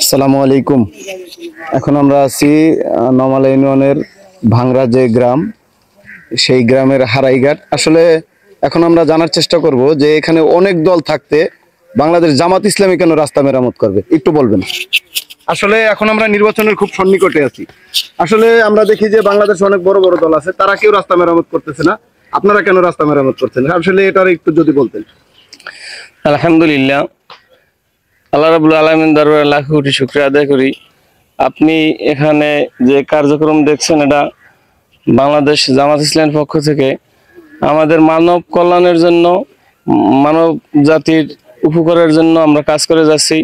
আসসালামু আলাইকুম। এখন আমরা আছি নমালা ইউনিয়নের ভাংরা যে গ্রাম, সেই গ্রামের হারাইঘাট। আসলে এখন আমরা জানার চেষ্টা করব যে এখানে অনেক দল থাকতে বাংলাদেশ জামাত ইসলামী কেন রাস্তা মেরামত করবে, একটু বলবেন। আসলে এখন আমরা নির্বাচনের খুব সন্নিকটে আছি। আসলে আমরা দেখি যে বাংলাদেশে অনেক বড় বড় দল আছে, তারা কেউ রাস্তা মেরামত করতেছে না। আপনারা কেন রাস্তা মেরামত করছেন? আসলে এটার একটু যদি বলতেন। আলহামদুলিল্লাহ, আল্লাহ রাব্বুল আলামিন দরবারে লাখ কোটি শুকরিয়া আদায় করি। আপনি এখানে যে কার্যক্রম দেখছেন, এটা বাংলাদেশ জামাত ইসলামের পক্ষ থেকে আমাদের মানব কল্যাণের জন্য, মানব জাতির উপকারের জন্য আমরা কাজ করে যাচ্ছি।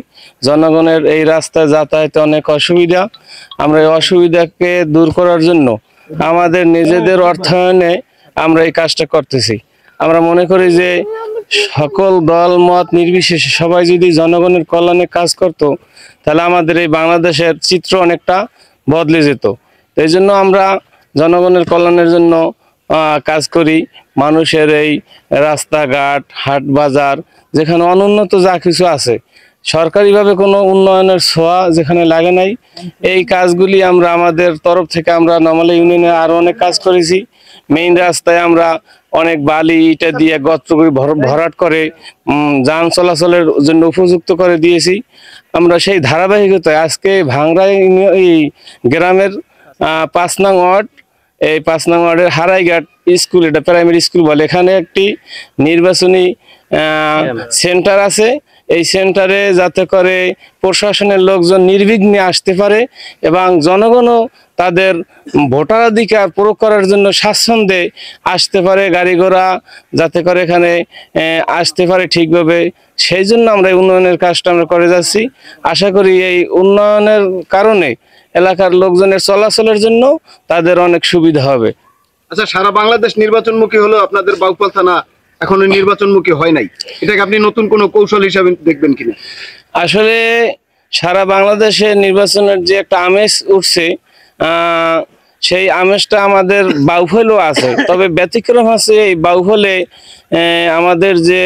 জনগণের এই রাস্তায় যাতায়াতে অনেক অসুবিধা, আমরা এই অসুবিধাকে দূর করার জন্য আমাদের নিজেদের অর্থায়নে আমরা এই কাজটা করতেছি। আমরা মনে করি যে সকল দল মত নির্বিশেষে সবাই যদি জনগণের কল্যাণে কাজ করত, তাহলে আমাদের এই বাংলাদেশের চিত্র অনেকটা বদলে যেত। এই জন্য আমরা জনগণের কল্যাণের জন্য কাজ করি। মানুষের এই রাস্তাঘাট, হাট বাজার, যেখানে অনুন্নত যা কিছু আছে, সরকারিভাবে কোনো উন্নয়নের ছোঁয়া যেখানে লাগে নাই, এই কাজগুলি আমরা আমাদের তরফ থেকে আমরা নমালা ইউনিয়নে আরো অনেক কাজ করেছি। মেইন রাস্তায় আমরা অনেক বালি ইটা দিয়ে গর্ত করে ভরাট করে যান চলাচলের জন্য উপযুক্ত করে দিয়েছি। আমরা সেই ধারাবাহিকতায় আজকে ভাংরা এই গ্রামের 5 নং ওয়ার্ড, এই 5 নং ওয়ার্ডের হারাইঘাট স্কুল, এটা প্রাইমারি স্কুল বলে, এখানে একটি নির্বাচনী সেন্টার আছে। এই সেন্টারে যাতে করে প্রশাসনের লোকজন নির্বিঘ্নে আসতে পারে এবং জনগণও তাদের ভোটাধিকার প্রয়োগ করার জন্য স্বাচ্ছন্দ্যে আসতে পারে, গাড়ি ঘোড়া যাতে করে এখানে আসতে পারে ঠিকভাবে, সেই জন্য আমরা এই উন্নয়নের কাজটা আমরা করে যাচ্ছি। আশা করি এই উন্নয়নের কারণে এলাকার লোকজনের চলাচলের জন্য তাদের অনেক সুবিধা হবে। আচ্ছা, সারা বাংলাদেশ নির্বাচনমুখী হলো, আপনাদের বাউফল থানা এখনো নির্বাচনমুখী হয় নাই, এটাকে আপনি নতুন কোনো কৌশল হিসাবে দেখবেন কিনা? আসলে সারা বাংলাদেশে নির্বাচনের যে একটা আমেজ উঠছে, সেই আমেজটা আমাদের বাউফলেও আছে, তবে ব্যতিক্রম আছে এই বাউফলে আমাদের যে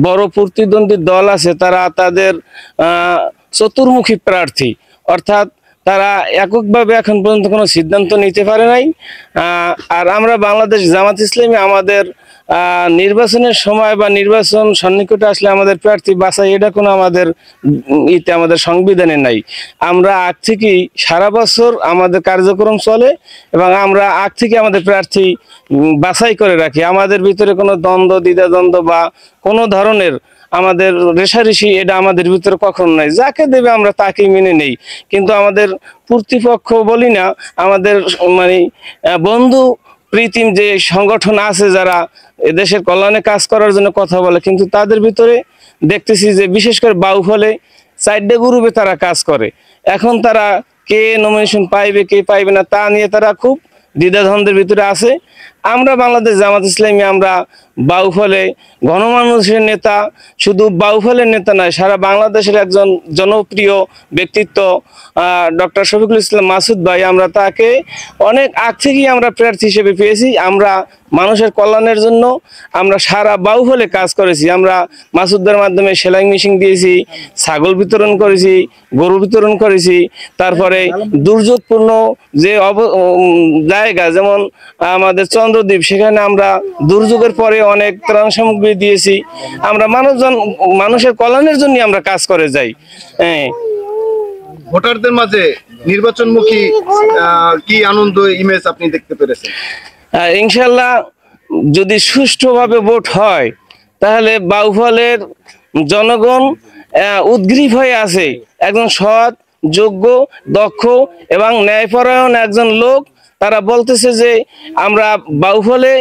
বড় প্রতিদ্বন্দ্বী দল আছে, তারা তাদের চতুর্মুখী প্রার্থী, অর্থাৎ তারা এককভাবে এখন পর্যন্ত কোনো সিদ্ধান্ত নিতে পারে নাই। আর আমরা বাংলাদেশ জামাত ইসলামী আমাদের নির্বাচনের সময় বা নির্বাচন সন্নিকটে আসলে আমাদের প্রার্থী বাছাই, এটা কোনো আমাদের আমাদের সংবিধানে নাই। আমরা আগ থেকেই সারা বছর আমাদের কার্যক্রম চলে এবং আমরা আগ থেকে আমাদের প্রার্থী বাছাই করে রাখি। আমাদের ভিতরে কোনো দ্বন্দ্ব, দ্বিধাদ্বন্দ্ব বা কোনো ধরনের আমাদের রেষারেষি এটা আমাদের ভিতরে কখনো নাই। যাকে দেবে আমরা তাকেই মেনে নেই, কিন্তু আমাদের প্রতিপক্ষ বলি না, আমাদের মানে বন্ধু প্রীতিম যে সংগঠন আছে যারা দেশের কল্যাণে কাজ করার জন্য কথা বলে, কিন্তু তাদের ভিতরে দেখতেছি যে বিশেষ করে বাউফলে 4টে গ্রুপে তারা কাজ করে। এখন তারা কে নমিনেশন পাইবে কে পাইবে না তা নিয়ে তারা খুব দ্বিধাদ্বন্দ্বের ভিতরে আছে। আমরা বাংলাদেশ জামাত ইসলামী আমরা বাউফলে গণমানুষের নেতা, শুধু বাউফলের নেতা নয়, সারা বাংলাদেশের একজন জনপ্রিয় ব্যক্তিত্ব ডক্টর শফিকুল ইসলাম মাসুদ ভাই, আমরা তাকে অনেক আগ থেকেই আমরা প্রার্থী হিসেবে পেয়েছি। আমরা মানুষের কল্যাণের জন্য আমরা সারা বাউফলে কাজ করেছি। আমরা মাসুদদের মাধ্যমে সেলাই মেশিন দিয়েছি, ছাগল বিতরণ করেছি, গরু বিতরণ করেছি, তারপরে দুর্যোগপূর্ণ যে জায়গা যেমন আমাদের চন্দ্রদ্বীপ, সেখানে আমরা দুর্যোগের পরে অনেক ত্রাণ সামগ্রী দিয়েছি। আমরা মানুষের কল্যাণের জন্য আমরা কাজ করে যাই। ভোটারদের মাঝে নির্বাচনমুখী কি আনন্দ ইমেজ আপনি দেখতে পেরেছেন? ইনশাল্লাহ, যদি সুষ্ঠুভাবে ভোট হয় তাহলে বাউফলের জনগণ উদ্গ্রীব হয়ে আছে একজন সৎ, যোগ্য, দক্ষ এবং ন্যায়পরায়ণ একজন লোক। তারা বলতেছে যে আমরা বাউফলে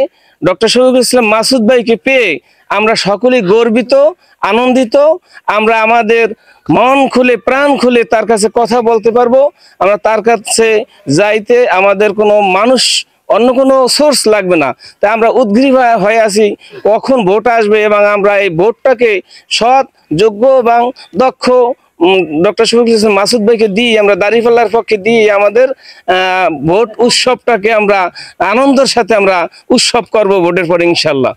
ডক্টর শফিকুল ইসলাম মাসুদ ভাইকে পেয়ে আমরা সকলেই গর্বিত, আনন্দিত। আমরা আমাদের মন খুলে প্রাণ খুলে তার কাছে কথা বলতে পারবো। আমরা তার কাছে যাইতে আমাদের কোনো মানুষ, অন্য কোনো সোর্স লাগবে না। তাই আমরা উদ্গ্রীব হয়ে আছি কখন ভোট আসবে এবং আমরা এই ভোটটাকে সৎ, যোগ্য এবং দক্ষ ডক্টর শফিকুল ইসলাম মাসুদ ভাইকে দিয়ে আমরা দাঁড়িপাল্লার পক্ষে দিয়ে আমাদের ভোট উৎসবটাকে আমরা আনন্দের সাথে আমরা উৎসব করব ভোটের পরে ইনশাল্লাহ।